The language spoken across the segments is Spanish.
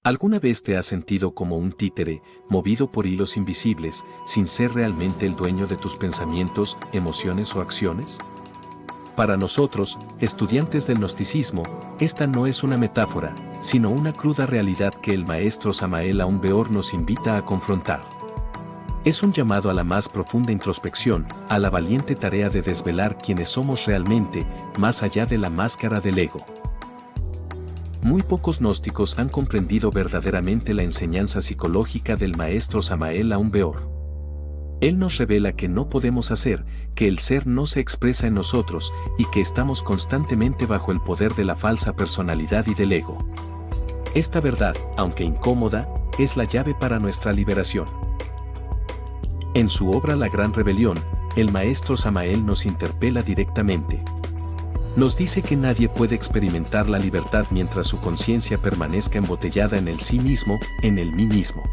¿Alguna vez te has sentido como un títere, movido por hilos invisibles, sin ser realmente el dueño de tus pensamientos, emociones o acciones? Para nosotros, estudiantes del gnosticismo, esta no es una metáfora, sino una cruda realidad que el maestro Samael Aun Weor nos invita a confrontar. Es un llamado a la más profunda introspección, a la valiente tarea de desvelar quiénes somos realmente, más allá de la máscara del ego. Muy pocos gnósticos han comprendido verdaderamente la enseñanza psicológica del maestro Samael Aun Weor. Él nos revela que no podemos hacer, que el ser no se expresa en nosotros y que estamos constantemente bajo el poder de la falsa personalidad y del ego. Esta verdad, aunque incómoda, es la llave para nuestra liberación. En su obra La Gran Rebelión, el maestro Samael nos interpela directamente. Nos dice que nadie puede experimentar la libertad mientras su conciencia permanezca embotellada en el sí mismo, en el mí mismo.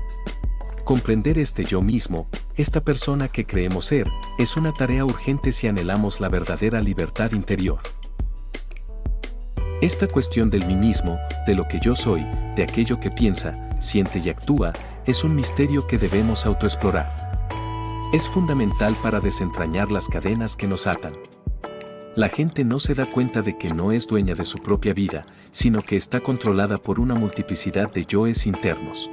Comprender este yo mismo, esta persona que creemos ser, es una tarea urgente si anhelamos la verdadera libertad interior. Esta cuestión del mí mismo, de lo que yo soy, de aquello que piensa, siente y actúa, es un misterio que debemos autoexplorar. Es fundamental para desentrañar las cadenas que nos atan. La gente no se da cuenta de que no es dueña de su propia vida, sino que está controlada por una multiplicidad de yoes internos.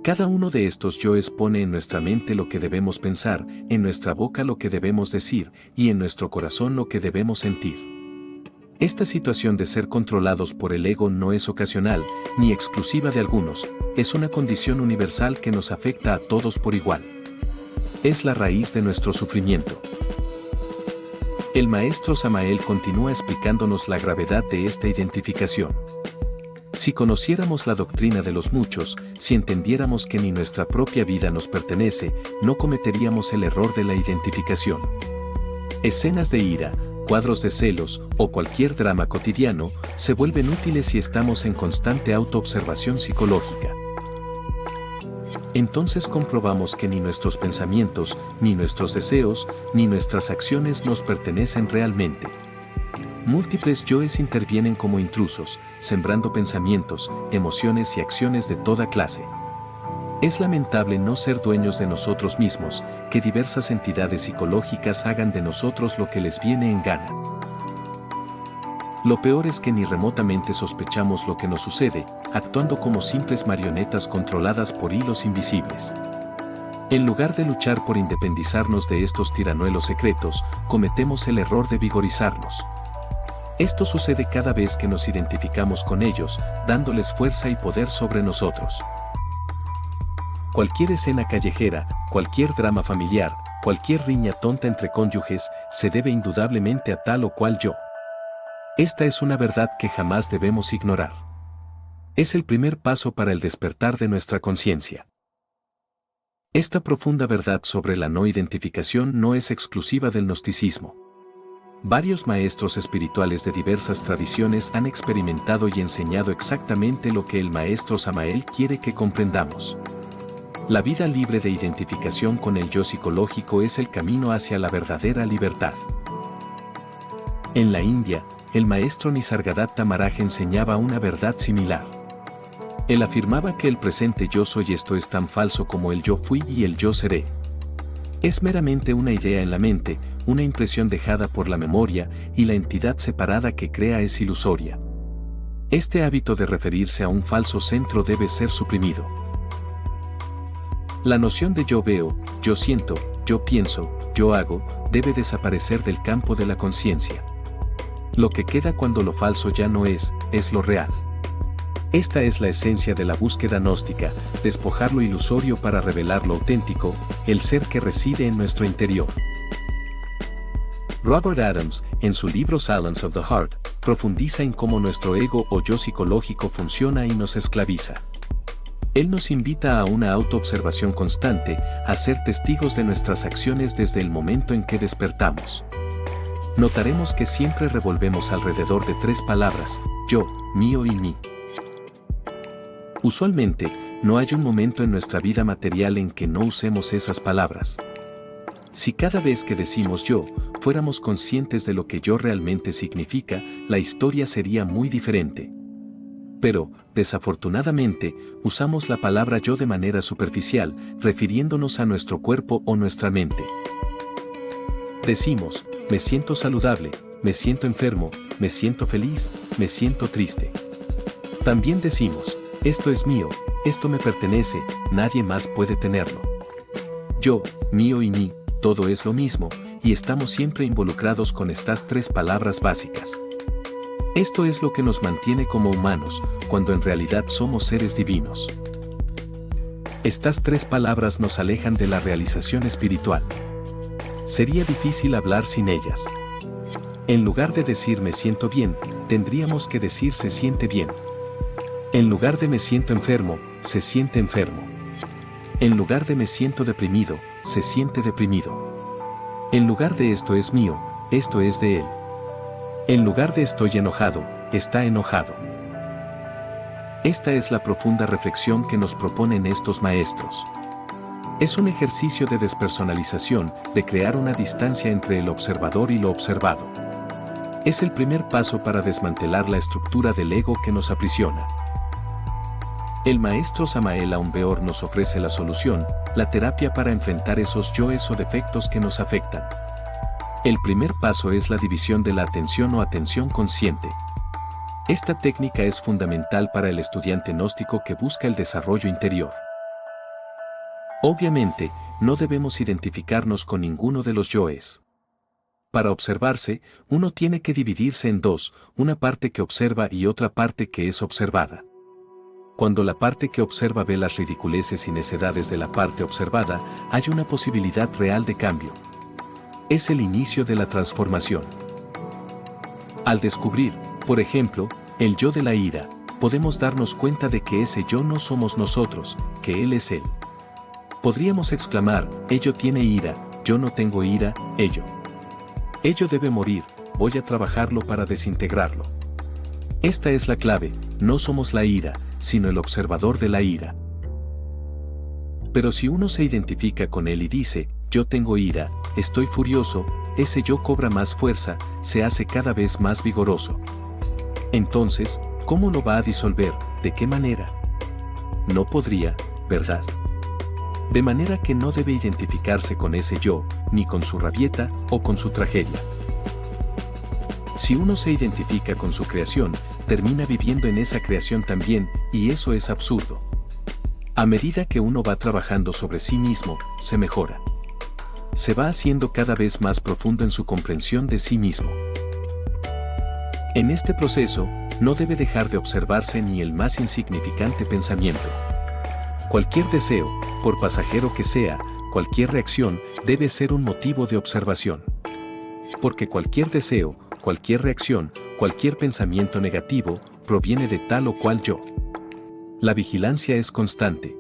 Cada uno de estos yoes pone en nuestra mente lo que debemos pensar, en nuestra boca lo que debemos decir, y en nuestro corazón lo que debemos sentir. Esta situación de ser controlados por el ego no es ocasional, ni exclusiva de algunos, es una condición universal que nos afecta a todos por igual. Es la raíz de nuestro sufrimiento. El maestro Samael continúa explicándonos la gravedad de esta identificación. Si conociéramos la doctrina de los muchos, si entendiéramos que ni nuestra propia vida nos pertenece, no cometeríamos el error de la identificación. Escenas de ira, cuadros de celos o cualquier drama cotidiano se vuelven útiles si estamos en constante autoobservación psicológica. Entonces comprobamos que ni nuestros pensamientos, ni nuestros deseos, ni nuestras acciones nos pertenecen realmente. Múltiples yoes intervienen como intrusos, sembrando pensamientos, emociones y acciones de toda clase. Es lamentable no ser dueños de nosotros mismos, que diversas entidades psicológicas hagan de nosotros lo que les viene en gana. Lo peor es que ni remotamente sospechamos lo que nos sucede, actuando como simples marionetas controladas por hilos invisibles. En lugar de luchar por independizarnos de estos tiranuelos secretos, cometemos el error de vigorizarlos. Esto sucede cada vez que nos identificamos con ellos, dándoles fuerza y poder sobre nosotros. Cualquier escena callejera, cualquier drama familiar, cualquier riña tonta entre cónyuges, se debe indudablemente a tal o cual yo. Esta es una verdad que jamás debemos ignorar. Es el primer paso para el despertar de nuestra conciencia. Esta profunda verdad sobre la no identificación no es exclusiva del gnosticismo. Varios maestros espirituales de diversas tradiciones han experimentado y enseñado exactamente lo que el maestro Samael quiere que comprendamos. La vida libre de identificación con el yo psicológico es el camino hacia la verdadera libertad. En la India, el maestro Nisargadatta Maharaj enseñaba una verdad similar. Él afirmaba que el presente yo soy esto es tan falso como el yo fui y el yo seré. Es meramente una idea en la mente, una impresión dejada por la memoria, y la entidad separada que crea es ilusoria. Este hábito de referirse a un falso centro debe ser suprimido. La noción de yo veo, yo siento, yo pienso, yo hago, debe desaparecer del campo de la conciencia. Lo que queda cuando lo falso ya no es lo real. Esta es la esencia de la búsqueda gnóstica, despojar lo ilusorio para revelar lo auténtico, el ser que reside en nuestro interior. Robert Adams, en su libro Silence of the Heart, profundiza en cómo nuestro ego o yo psicológico funciona y nos esclaviza. Él nos invita a una autoobservación constante, a ser testigos de nuestras acciones desde el momento en que despertamos. Notaremos que siempre revolvemos alrededor de tres palabras: yo, mío y mí. Usualmente, no hay un momento en nuestra vida material en que no usemos esas palabras. Si cada vez que decimos yo, fuéramos conscientes de lo que yo realmente significa, la historia sería muy diferente. Pero, desafortunadamente, usamos la palabra yo de manera superficial, refiriéndonos a nuestro cuerpo o nuestra mente. Decimos, me siento saludable, me siento enfermo, me siento feliz, me siento triste. También decimos, esto es mío, esto me pertenece, nadie más puede tenerlo. Yo, mío y mí, todo es lo mismo, y estamos siempre involucrados con estas tres palabras básicas. Esto es lo que nos mantiene como humanos, cuando en realidad somos seres divinos. Estas tres palabras nos alejan de la realización espiritual. Sería difícil hablar sin ellas. En lugar de decir me siento bien, tendríamos que decir se siente bien. En lugar de me siento enfermo, se siente enfermo. En lugar de me siento deprimido, se siente deprimido. En lugar de esto es mío, esto es de él. En lugar de estoy enojado, está enojado. Esta es la profunda reflexión que nos proponen estos maestros. Es un ejercicio de despersonalización, de crear una distancia entre el observador y lo observado. Es el primer paso para desmantelar la estructura del ego que nos aprisiona. El maestro Samael Aun Weor nos ofrece la solución, la terapia para enfrentar esos yoes o defectos que nos afectan. El primer paso es la división de la atención o atención consciente. Esta técnica es fundamental para el estudiante gnóstico que busca el desarrollo interior. Obviamente, no debemos identificarnos con ninguno de los yoes. Para observarse, uno tiene que dividirse en dos, una parte que observa y otra parte que es observada. Cuando la parte que observa ve las ridiculeces y necedades de la parte observada, hay una posibilidad real de cambio. Es el inicio de la transformación. Al descubrir, por ejemplo, el yo de la ira, podemos darnos cuenta de que ese yo no somos nosotros, que él es él. Podríamos exclamar, ello tiene ira, yo no tengo ira, ello. Ello debe morir, voy a trabajarlo para desintegrarlo. Esta es la clave, no somos la ira, sino el observador de la ira. Pero si uno se identifica con él y dice, yo tengo ira, estoy furioso, ese yo cobra más fuerza, se hace cada vez más vigoroso. Entonces, ¿cómo lo va a disolver? ¿De qué manera? No podría, ¿verdad? De manera que no debe identificarse con ese yo, ni con su rabieta o con su tragedia. Si uno se identifica con su creación, termina viviendo en esa creación también, y eso es absurdo. A medida que uno va trabajando sobre sí mismo, se mejora. Se va haciendo cada vez más profundo en su comprensión de sí mismo. En este proceso, no debe dejar de observarse ni el más insignificante pensamiento. Cualquier deseo, por pasajero que sea, cualquier reacción, debe ser un motivo de observación. Porque cualquier deseo, cualquier reacción, cualquier pensamiento negativo, proviene de tal o cual yo. La vigilancia es constante.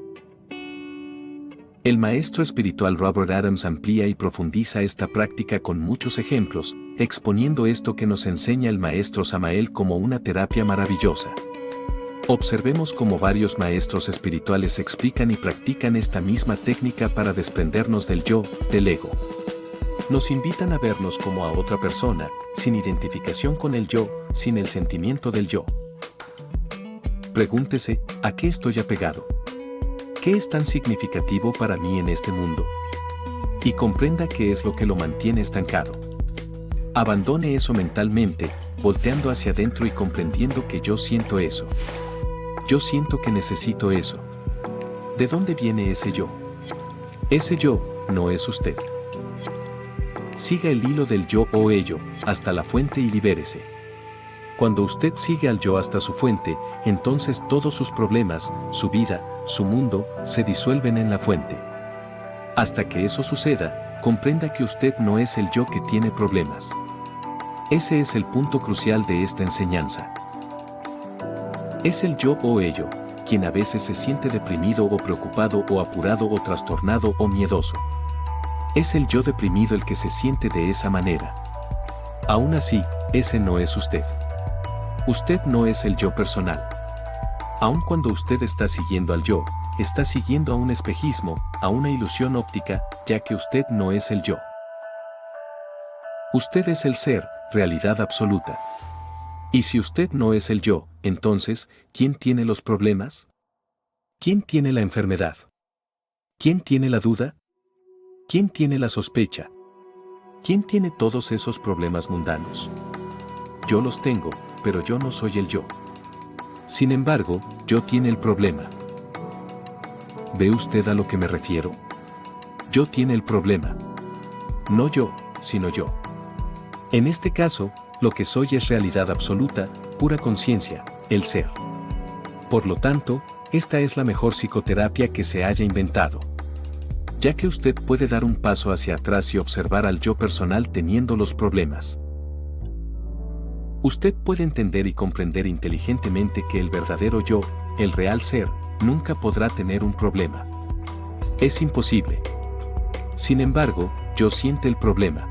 El maestro espiritual Robert Adams amplía y profundiza esta práctica con muchos ejemplos, exponiendo esto que nos enseña el maestro Samael como una terapia maravillosa. Observemos cómo varios maestros espirituales explican y practican esta misma técnica para desprendernos del yo, del ego. Nos invitan a vernos como a otra persona, sin identificación con el yo, sin el sentimiento del yo. Pregúntese, ¿a qué estoy apegado? ¿Qué es tan significativo para mí en este mundo? Y comprenda qué es lo que lo mantiene estancado. Abandone eso mentalmente, volteando hacia adentro y comprendiendo que yo siento eso. Yo siento que necesito eso. ¿De dónde viene ese yo? Ese yo no es usted. Siga el hilo del yo o ello, hasta la fuente y libérese. Cuando usted sigue al yo hasta su fuente, entonces todos sus problemas, su vida, su mundo, se disuelven en la fuente. Hasta que eso suceda, comprenda que usted no es el yo que tiene problemas. Ese es el punto crucial de esta enseñanza. Es el yo o ello, quien a veces se siente deprimido o preocupado o apurado o trastornado o miedoso. Es el yo deprimido el que se siente de esa manera. Aún así, ese no es usted. Usted no es el yo personal. Aun cuando usted está siguiendo al yo, está siguiendo a un espejismo, a una ilusión óptica, ya que usted no es el yo. Usted es el ser, realidad absoluta. Y si usted no es el yo, entonces, ¿quién tiene los problemas? ¿Quién tiene la enfermedad? ¿Quién tiene la duda? ¿Quién tiene la sospecha? ¿Quién tiene todos esos problemas mundanos? Yo los tengo, pero yo no soy el yo. Sin embargo, yo tiene el problema. ¿Ve usted a lo que me refiero? Yo tiene el problema. No yo, sino yo. En este caso, lo que soy es realidad absoluta, pura conciencia, el ser. Por lo tanto, esta es la mejor psicoterapia que se haya inventado. Ya que usted puede dar un paso hacia atrás y observar al yo personal teniendo los problemas. Usted puede entender y comprender inteligentemente que el verdadero yo, el real ser, nunca podrá tener un problema. Es imposible. Sin embargo, yo siente el problema.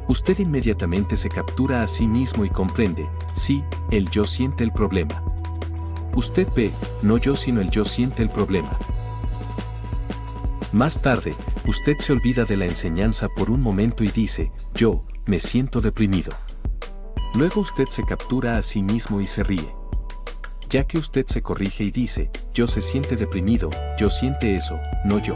Usted inmediatamente se captura a sí mismo y comprende, sí, el yo siente el problema. Usted ve, no yo sino el yo siente el problema. Más tarde, usted se olvida de la enseñanza por un momento y dice, yo, me siento deprimido. Luego usted se captura a sí mismo y se ríe. Ya que usted se corrige y dice, yo se siente deprimido, yo siente eso, no yo.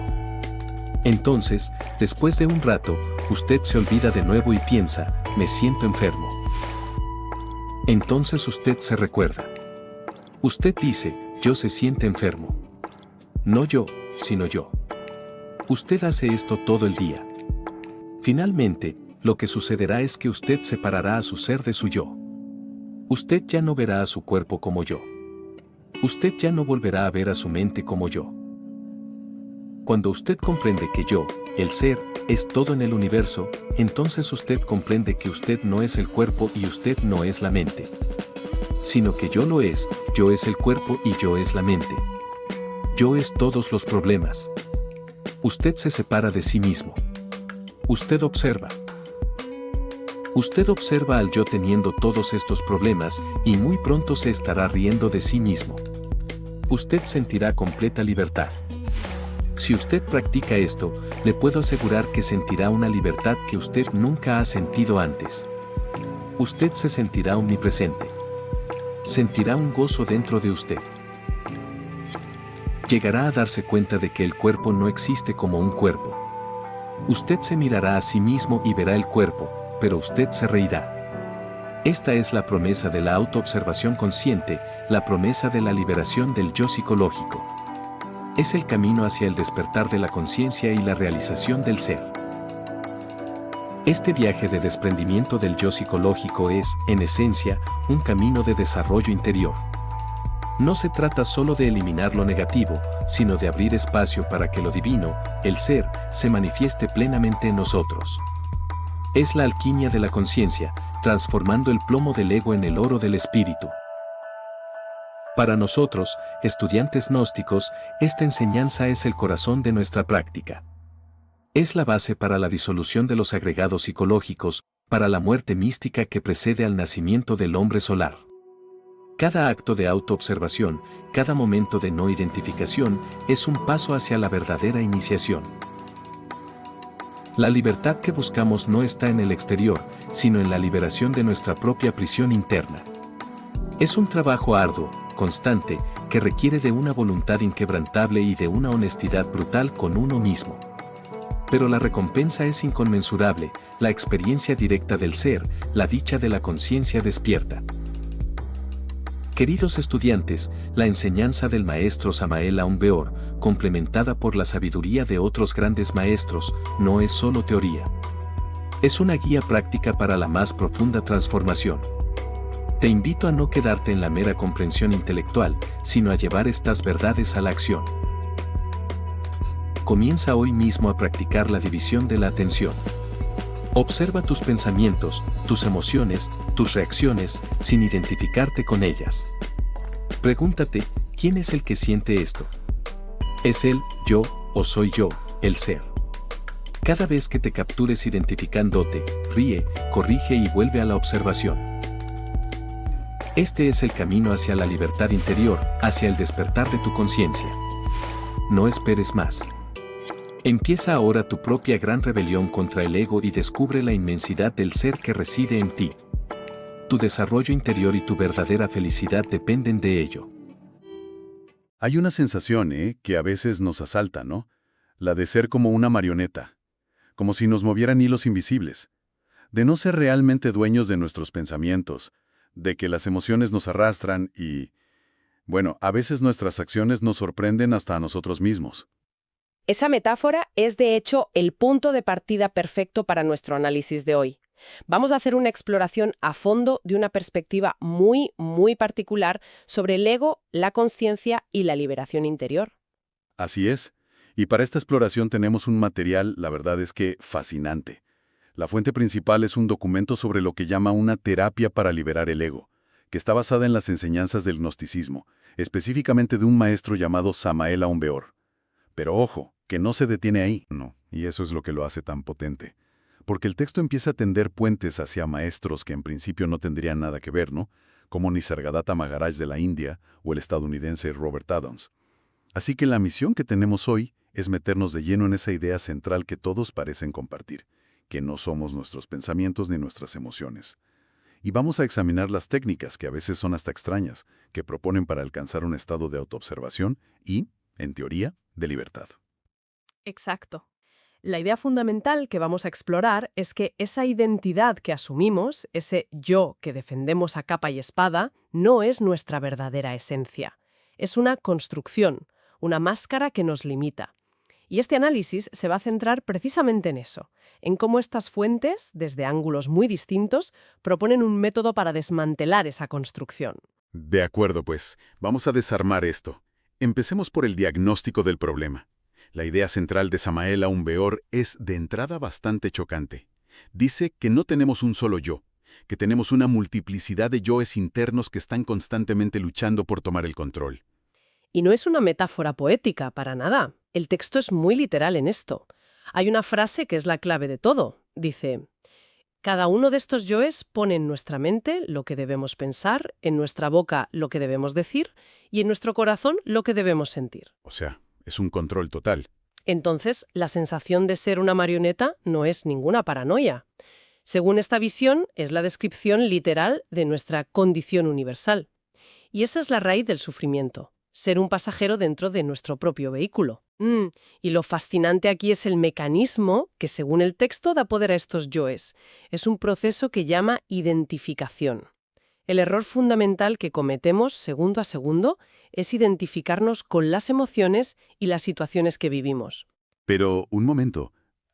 Entonces, después de un rato, usted se olvida de nuevo y piensa, me siento enfermo. Entonces usted se recuerda. Usted dice, yo se siente enfermo. No yo, sino yo. Usted hace esto todo el día. Finalmente, lo que sucederá es que usted separará a su ser de su yo. Usted ya no verá a su cuerpo como yo. Usted ya no volverá a ver a su mente como yo. Cuando usted comprende que yo, el ser, es todo en el universo, entonces usted comprende que usted no es el cuerpo y usted no es la mente. Sino que yo es el cuerpo y yo es la mente. Yo es todos los problemas. Usted se separa de sí mismo. Usted observa. Usted observa al yo teniendo todos estos problemas y muy pronto se estará riendo de sí mismo. Usted sentirá completa libertad. Si usted practica esto, le puedo asegurar que sentirá una libertad que usted nunca ha sentido antes. Usted se sentirá omnipresente. Sentirá un gozo dentro de usted. Llegará a darse cuenta de que el cuerpo no existe como un cuerpo. Usted se mirará a sí mismo y verá el cuerpo, pero usted se reirá. Esta es la promesa de la autoobservación consciente, la promesa de la liberación del yo psicológico. Es el camino hacia el despertar de la conciencia y la realización del ser. Este viaje de desprendimiento del yo psicológico es, en esencia, un camino de desarrollo interior. No se trata solo de eliminar lo negativo, sino de abrir espacio para que lo divino, el ser, se manifieste plenamente en nosotros. Es la alquimia de la conciencia, transformando el plomo del ego en el oro del espíritu. Para nosotros, estudiantes gnósticos, esta enseñanza es el corazón de nuestra práctica. Es la base para la disolución de los agregados psicológicos, para la muerte mística que precede al nacimiento del hombre solar. Cada acto de autoobservación, cada momento de no identificación, es un paso hacia la verdadera iniciación. La libertad que buscamos no está en el exterior, sino en la liberación de nuestra propia prisión interna. Es un trabajo arduo, constante, que requiere de una voluntad inquebrantable y de una honestidad brutal con uno mismo. Pero la recompensa es inconmensurable, la experiencia directa del ser, la dicha de la conciencia despierta. Queridos estudiantes, la enseñanza del maestro Samael Aun Weor, complementada por la sabiduría de otros grandes maestros, no es solo teoría. Es una guía práctica para la más profunda transformación. Te invito a no quedarte en la mera comprensión intelectual, sino a llevar estas verdades a la acción. Comienza hoy mismo a practicar la división de la atención. Observa tus pensamientos, tus emociones, tus reacciones, sin identificarte con ellas. Pregúntate, ¿quién es el que siente esto? ¿Es él, yo, o soy yo, el ser? Cada vez que te captures identificándote, ríe, corrige y vuelve a la observación. Este es el camino hacia la libertad interior, hacia el despertar de tu conciencia. No esperes más. Empieza ahora tu propia gran rebelión contra el ego y descubre la inmensidad del ser que reside en ti. Tu desarrollo interior y tu verdadera felicidad dependen de ello. Hay una sensación, que a veces nos asalta, ¿no? La de ser como una marioneta, como si nos movieran hilos invisibles, de no ser realmente dueños de nuestros pensamientos, de que las emociones nos arrastran y, bueno, a veces nuestras acciones nos sorprenden hasta a nosotros mismos. Esa metáfora es, de hecho, el punto de partida perfecto para nuestro análisis de hoy. Vamos a hacer una exploración a fondo de una perspectiva muy particular sobre el ego, la consciencia y la liberación interior. Así es. Y para esta exploración tenemos un material, la verdad es que fascinante. La fuente principal es un documento sobre lo que llama una terapia para liberar el ego, que está basada en las enseñanzas del gnosticismo, específicamente de un maestro llamado Samael Aun Weor. Pero ojo, que no se detiene ahí, no, y eso es lo que lo hace tan potente. Porque el texto empieza a tender puentes hacia maestros que en principio no tendrían nada que ver, ¿no? Como Nisargadatta Maharaj de la India o el estadounidense Robert Adams. Así que la misión que tenemos hoy es meternos de lleno en esa idea central que todos parecen compartir, que no somos nuestros pensamientos ni nuestras emociones. Y vamos a examinar las técnicas, que a veces son hasta extrañas, que proponen para alcanzar un estado de autoobservación y, en teoría, de libertad. Exacto. La idea fundamental que vamos a explorar es que esa identidad que asumimos, ese yo que defendemos a capa y espada, no es nuestra verdadera esencia. Es una construcción, una máscara que nos limita. Y este análisis se va a centrar precisamente en eso, en cómo estas fuentes, desde ángulos muy distintos, proponen un método para desmantelar esa construcción. De acuerdo, pues, vamos a desarmar esto. Empecemos por el diagnóstico del problema. La idea central de Samael Aun Weor es de entrada bastante chocante. Dice que no tenemos un solo yo, que tenemos una multiplicidad de yoes internos que están constantemente luchando por tomar el control. Y no es una metáfora poética, para nada. El texto es muy literal en esto. Hay una frase que es la clave de todo. Dice: cada uno de estos yoes pone en nuestra mente lo que debemos pensar, en nuestra boca lo que debemos decir y en nuestro corazón lo que debemos sentir. O sea, es un control total. Entonces, la sensación de ser una marioneta no es ninguna paranoia. Según esta visión, es la descripción literal de nuestra condición universal. Y esa es la raíz del sufrimiento, ser un pasajero dentro de nuestro propio vehículo. Y lo fascinante aquí es el mecanismo que, según el texto, da poder a estos yoes. Es un proceso que llama identificación. El error fundamental que cometemos segundo a segundo es identificarnos con las emociones y las situaciones que vivimos. Pero, un momento,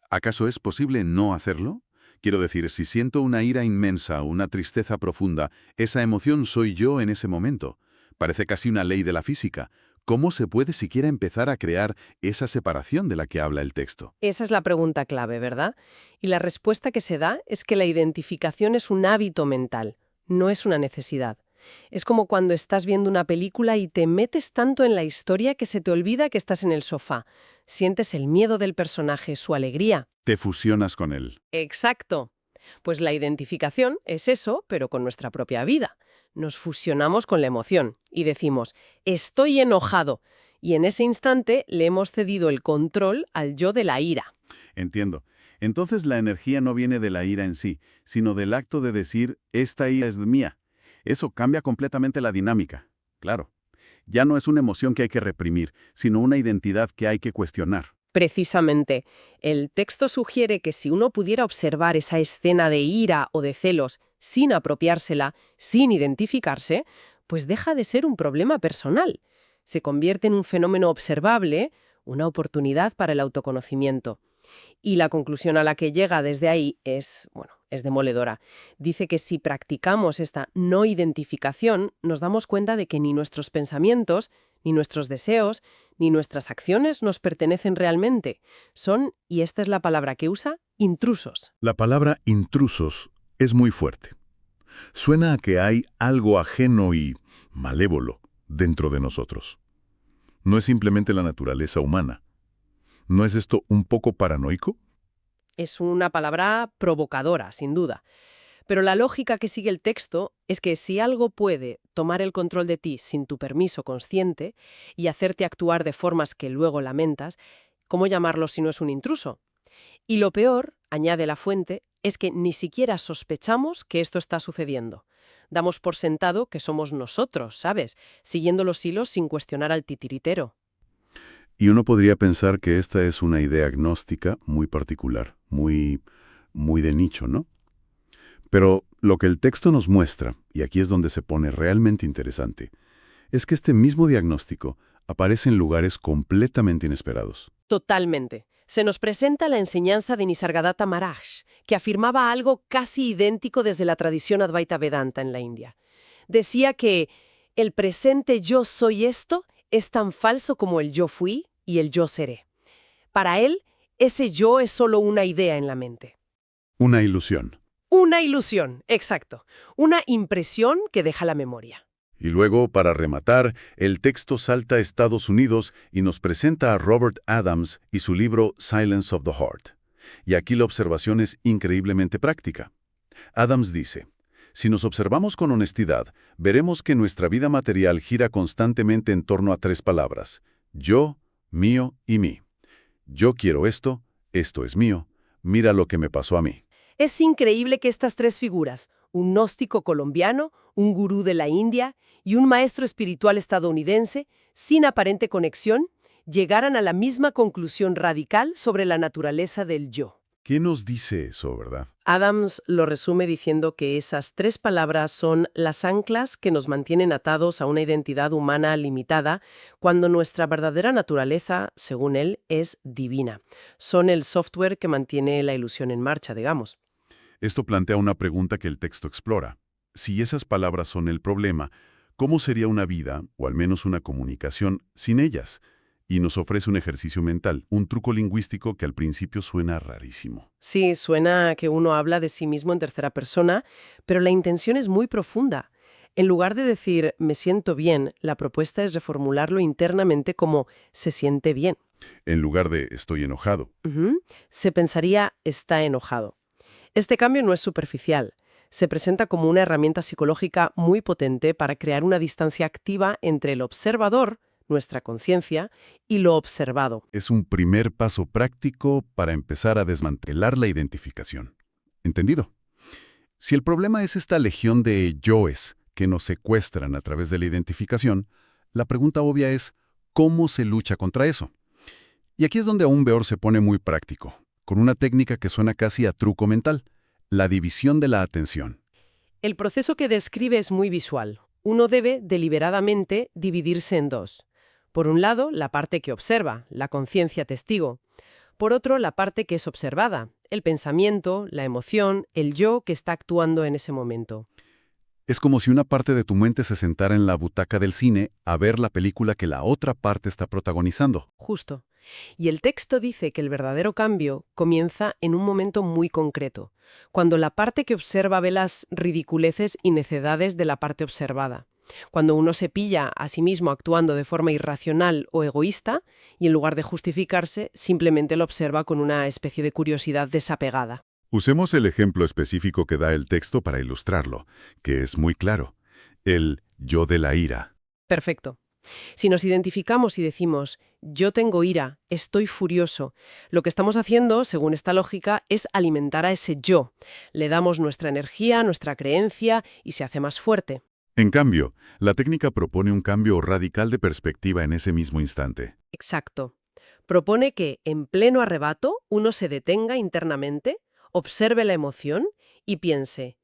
¿acaso es posible no hacerlo? Quiero decir, si siento una ira inmensa o una tristeza profunda, esa emoción soy yo en ese momento. Parece casi una ley de la física. ¿Cómo se puede siquiera empezar a crear esa separación de la que habla el texto? Esa es la pregunta clave, ¿verdad? Y la respuesta que se da es que la identificación es un hábito mental, no es una necesidad. Es como cuando estás viendo una película y te metes tanto en la historia que se te olvida que estás en el sofá. Sientes el miedo del personaje, su alegría. Te fusionas con él. Exacto. Pues la identificación es eso, pero con nuestra propia vida. Nos fusionamos con la emoción y decimos, estoy enojado. Y en ese instante le hemos cedido el control al yo de la ira. Entiendo. Entonces la energía no viene de la ira en sí, sino del acto de decir, esta ira es mía. Eso cambia completamente la dinámica. Claro. Ya no es una emoción que hay que reprimir, sino una identidad que hay que cuestionar. Precisamente, el texto sugiere que si uno pudiera observar esa escena de ira o de celos sin apropiársela, sin identificarse, pues deja de ser un problema personal. Se convierte en un fenómeno observable, una oportunidad para el autoconocimiento. Y la conclusión a la que llega desde ahí es demoledora. Dice que si practicamos esta no identificación, nos damos cuenta de que ni nuestros pensamientos, ni nuestros deseos, ni nuestras acciones nos pertenecen realmente. Son, y esta es la palabra que usa, intrusos. La palabra intrusos es muy fuerte. Suena a que hay algo ajeno y malévolo dentro de nosotros. No es simplemente la naturaleza humana. ¿No es esto un poco paranoico? Es una palabra provocadora, sin duda. Pero la lógica que sigue el texto es que si algo puede tomar el control de ti sin tu permiso consciente y hacerte actuar de formas que luego lamentas, ¿cómo llamarlo si no es un intruso? Y lo peor, añade la fuente, es que ni siquiera sospechamos que esto está sucediendo. Damos por sentado que somos nosotros, ¿sabes? Siguiendo los hilos sin cuestionar al titiritero. Y uno podría pensar que esta es una idea gnóstica muy particular, muy de nicho, ¿no? Pero lo que el texto nos muestra, y aquí es donde se pone realmente interesante, es que este mismo diagnóstico aparece en lugares completamente inesperados. Totalmente. Se nos presenta la enseñanza de Nisargadatta Maharaj, que afirmaba algo casi idéntico desde la tradición Advaita Vedanta en la India. Decía que el presente yo soy esto es tan falso como el yo fui y el yo seré. Para él, ese yo es solo una idea en la mente. Una ilusión. Una ilusión, exacto. Una impresión que deja la memoria. Y luego, para rematar, el texto salta a Estados Unidos y nos presenta a Robert Adams y su libro Silence of the Heart. Y aquí la observación es increíblemente práctica. Adams dice, si nos observamos con honestidad, veremos que nuestra vida material gira constantemente en torno a 3 palabras: yo, mío y mí. Yo quiero esto es mío, mira lo que me pasó a mí. Es increíble que estas 3 figuras, un gnóstico colombiano, un gurú de la India y un maestro espiritual estadounidense, sin aparente conexión, llegaran a la misma conclusión radical sobre la naturaleza del yo. ¿Qué nos dice eso, verdad? Adams lo resume diciendo que esas 3 palabras son las anclas que nos mantienen atados a una identidad humana limitada cuando nuestra verdadera naturaleza, según él, es divina. Son el software que mantiene la ilusión en marcha, digamos. Esto plantea una pregunta que el texto explora. Si esas palabras son el problema, ¿cómo sería una vida, o al menos una comunicación, sin ellas? Y nos ofrece un ejercicio mental, un truco lingüístico que al principio suena rarísimo. Sí, suena a que uno habla de sí mismo en tercera persona, pero la intención es muy profunda. En lugar de decir «me siento bien», la propuesta es reformularlo internamente como «se siente bien». En lugar de «estoy enojado». Se pensaría «está enojado». Este cambio no es superficial. Se presenta como una herramienta psicológica muy potente para crear una distancia activa entre el observador, nuestra conciencia, y lo observado. Es un primer paso práctico para empezar a desmantelar la identificación. ¿Entendido? Si el problema es esta legión de yoes que nos secuestran a través de la identificación, la pregunta obvia es ¿cómo se lucha contra eso? Y aquí es donde aún Beor se pone muy práctico, con una técnica que suena casi a truco mental, la división de la atención. El proceso que describe es muy visual. Uno debe deliberadamente dividirse en 2. Por un lado, la parte que observa, la conciencia testigo. Por otro, la parte que es observada, el pensamiento, la emoción, el yo que está actuando en ese momento. Es como si una parte de tu mente se sentara en la butaca del cine a ver la película que la otra parte está protagonizando. Justo. Y el texto dice que el verdadero cambio comienza en un momento muy concreto, cuando la parte que observa ve las ridiculeces y necedades de la parte observada. Cuando uno se pilla a sí mismo actuando de forma irracional o egoísta y en lugar de justificarse, simplemente lo observa con una especie de curiosidad desapegada. Usemos el ejemplo específico que da el texto para ilustrarlo, que es muy claro. El yo de la ira. Perfecto. Si nos identificamos y decimos, yo tengo ira, estoy furioso, lo que estamos haciendo, según esta lógica, es alimentar a ese yo. Le damos nuestra energía, nuestra creencia y se hace más fuerte. En cambio, la técnica propone un cambio radical de perspectiva en ese mismo instante. Exacto. Propone que, en pleno arrebato, uno se detenga internamente, observe la emoción y piense,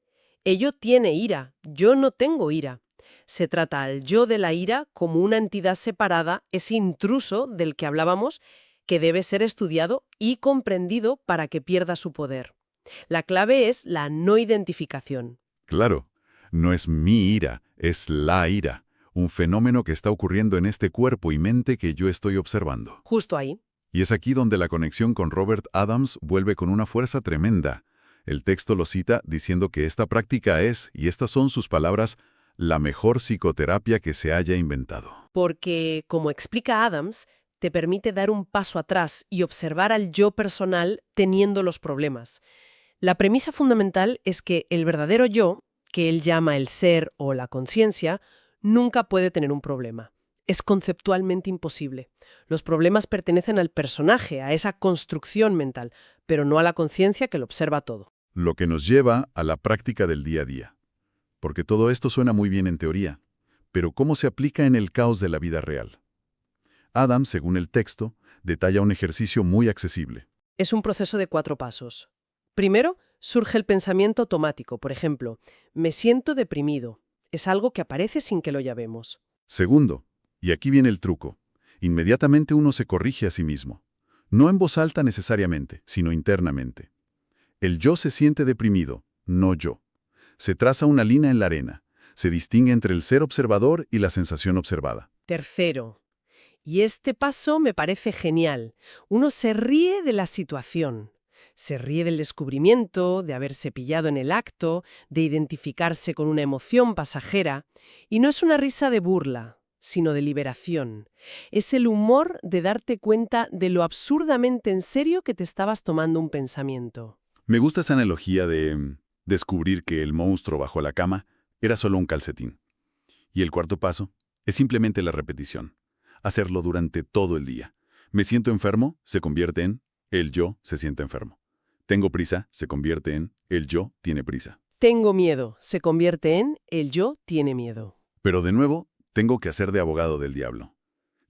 ello tiene ira, yo no tengo ira. Se trata al yo de la ira como una entidad separada, ese intruso del que hablábamos, que debe ser estudiado y comprendido para que pierda su poder. La clave es la no identificación. Claro, no es mi ira, es la ira, un fenómeno que está ocurriendo en este cuerpo y mente que yo estoy observando. Justo ahí. Y es aquí donde la conexión con Robert Adams vuelve con una fuerza tremenda. El texto lo cita diciendo que esta práctica es, y estas son sus palabras, la mejor psicoterapia que se haya inventado. Porque, como explica Adams, te permite dar un paso atrás y observar al yo personal teniendo los problemas. La premisa fundamental es que el verdadero yo, que él llama el ser o la conciencia, nunca puede tener un problema. Es conceptualmente imposible. Los problemas pertenecen al personaje, a esa construcción mental, pero no a la conciencia que lo observa todo. Lo que nos lleva a la práctica del día a día. porque todo esto suena muy bien en teoría, pero ¿cómo se aplica en el caos de la vida real? Adams, según el texto, detalla un ejercicio muy accesible. Es un proceso de 4 pasos. Primero, surge el pensamiento automático, por ejemplo, me siento deprimido. Es algo que aparece sin que lo llamemos. Segundo, y aquí viene el truco, inmediatamente uno se corrige a sí mismo. No en voz alta necesariamente, sino internamente. El yo se siente deprimido, no yo. Se traza una línea en la arena. Se distingue entre el ser observador y la sensación observada. Tercero, y este paso me parece genial. Uno se ríe de la situación. Se ríe del descubrimiento, de haberse pillado en el acto, de identificarse con una emoción pasajera. Y no es una risa de burla, sino de liberación. Es el humor de darte cuenta de lo absurdamente en serio que te estabas tomando un pensamiento. Me gusta esa analogía de descubrir que el monstruo bajo la cama era solo un calcetín. Y el cuarto paso es simplemente la repetición. Hacerlo durante todo el día. Me siento enfermo, se convierte en el yo se siente enfermo. Tengo prisa, se convierte en el yo tiene prisa. Tengo miedo, se convierte en el yo tiene miedo. Pero de nuevo, tengo que hacer de abogado del diablo.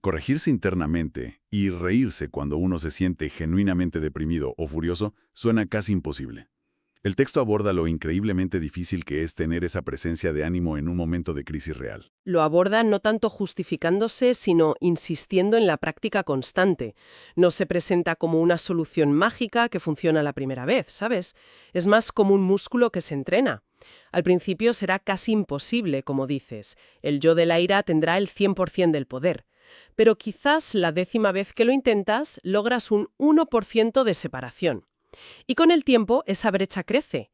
Corregirse internamente y reírse cuando uno se siente genuinamente deprimido o furioso suena casi imposible. El texto aborda lo increíblemente difícil que es tener esa presencia de ánimo en un momento de crisis real. Lo aborda no tanto justificándose, sino insistiendo en la práctica constante. No se presenta como una solución mágica que funciona la primera vez, ¿sabes? Es más como un músculo que se entrena. Al principio será casi imposible, como dices. El yo de la ira tendrá el 100% del poder. Pero quizás la 10ª vez que lo intentas, logras un 1% de separación. Y con el tiempo esa brecha crece.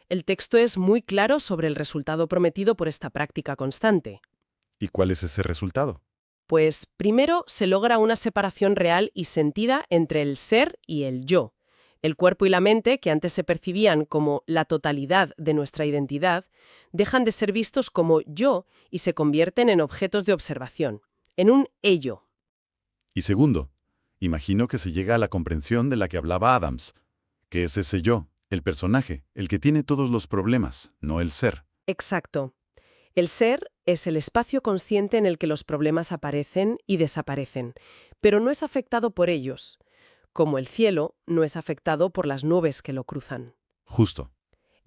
El texto es muy claro sobre el resultado prometido por esta práctica constante. ¿Y cuál es ese resultado? Pues primero se logra una separación real y sentida entre el ser y el yo. El cuerpo y la mente, que antes se percibían como la totalidad de nuestra identidad, dejan de ser vistos como yo y se convierten en objetos de observación, en un ello. Y segundo, imagino que se llega a la comprensión de la que hablaba Adams, que es ese yo, el personaje, el que tiene todos los problemas, no el ser. Exacto. El ser es el espacio consciente en el que los problemas aparecen y desaparecen, pero no es afectado por ellos, como el cielo no es afectado por las nubes que lo cruzan. Justo.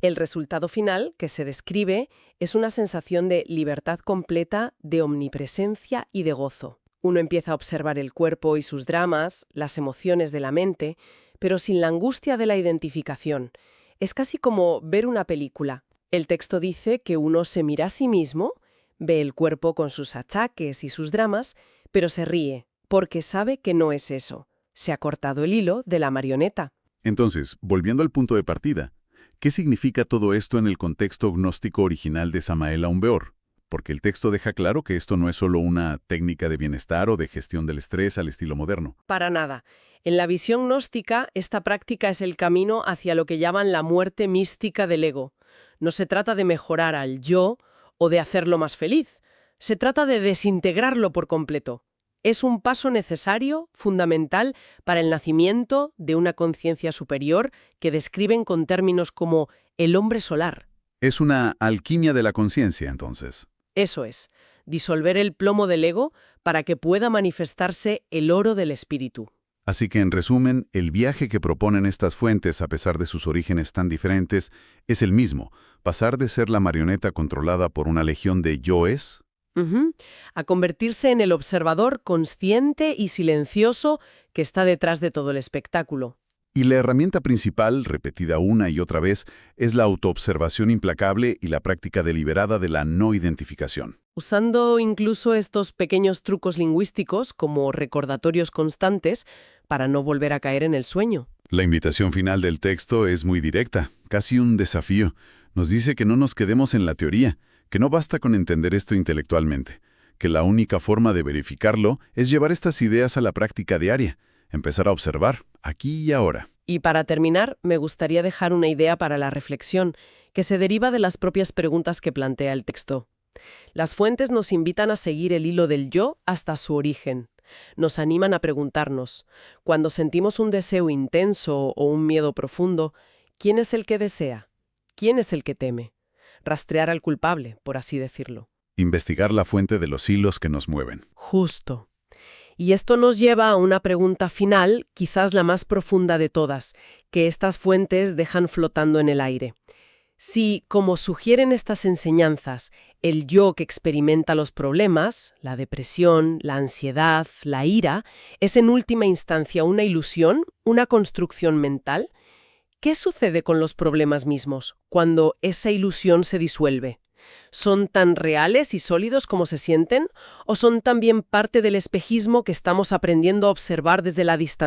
El resultado final que se describe es una sensación de libertad completa, de omnipresencia y de gozo. Uno empieza a observar el cuerpo y sus dramas, las emociones de la mente, pero sin la angustia de la identificación. Es casi como ver una película. El texto dice que uno se mira a sí mismo, ve el cuerpo con sus achaques y sus dramas, pero se ríe, porque sabe que no es eso. Se ha cortado el hilo de la marioneta. Entonces, volviendo al punto de partida, ¿qué significa todo esto en el contexto gnóstico original de Samael Aun Weor? Porque el texto deja claro que esto no es solo una técnica de bienestar o de gestión del estrés al estilo moderno. Para nada. En la visión gnóstica, esta práctica es el camino hacia lo que llaman la muerte mística del ego. No se trata de mejorar al yo o de hacerlo más feliz. Se trata de desintegrarlo por completo. Es un paso necesario, fundamental, para el nacimiento de una conciencia superior que describen con términos como el hombre solar. Es una alquimia de la conciencia, entonces. Eso es, disolver el plomo del ego para que pueda manifestarse el oro del espíritu. Así que, en resumen, el viaje que proponen estas fuentes, a pesar de sus orígenes tan diferentes, es el mismo: pasar de ser la marioneta controlada por una legión de yoes a convertirse en el observador consciente y silencioso que está detrás de todo el espectáculo. Y la herramienta principal, repetida una y otra vez, es la autoobservación implacable y la práctica deliberada de la no identificación. Usando incluso estos pequeños trucos lingüísticos como recordatorios constantes para no volver a caer en el sueño. La invitación final del texto es muy directa, casi un desafío. Nos dice que no nos quedemos en la teoría, que no basta con entender esto intelectualmente, que la única forma de verificarlo es llevar estas ideas a la práctica diaria, empezar a observar, aquí y ahora. Y para terminar, me gustaría dejar una idea para la reflexión, que se deriva de las propias preguntas que plantea el texto. Las fuentes nos invitan a seguir el hilo del yo hasta su origen. Nos animan a preguntarnos, cuando sentimos un deseo intenso o un miedo profundo, ¿quién es el que desea? ¿Quién es el que teme? rastrear al culpable, por así decirlo. Investigar la fuente de los hilos que nos mueven. Justo. Y esto nos lleva a una pregunta final, quizás la más profunda de todas, que estas fuentes dejan flotando en el aire. Si, como sugieren estas enseñanzas, el yo que experimenta los problemas, la depresión, la ansiedad, la ira, es en última instancia una ilusión, una construcción mental, ¿qué sucede con los problemas mismos cuando esa ilusión se disuelve? ¿Son tan reales y sólidos como se sienten? ¿O son también parte del espejismo que estamos aprendiendo a observar desde la distancia?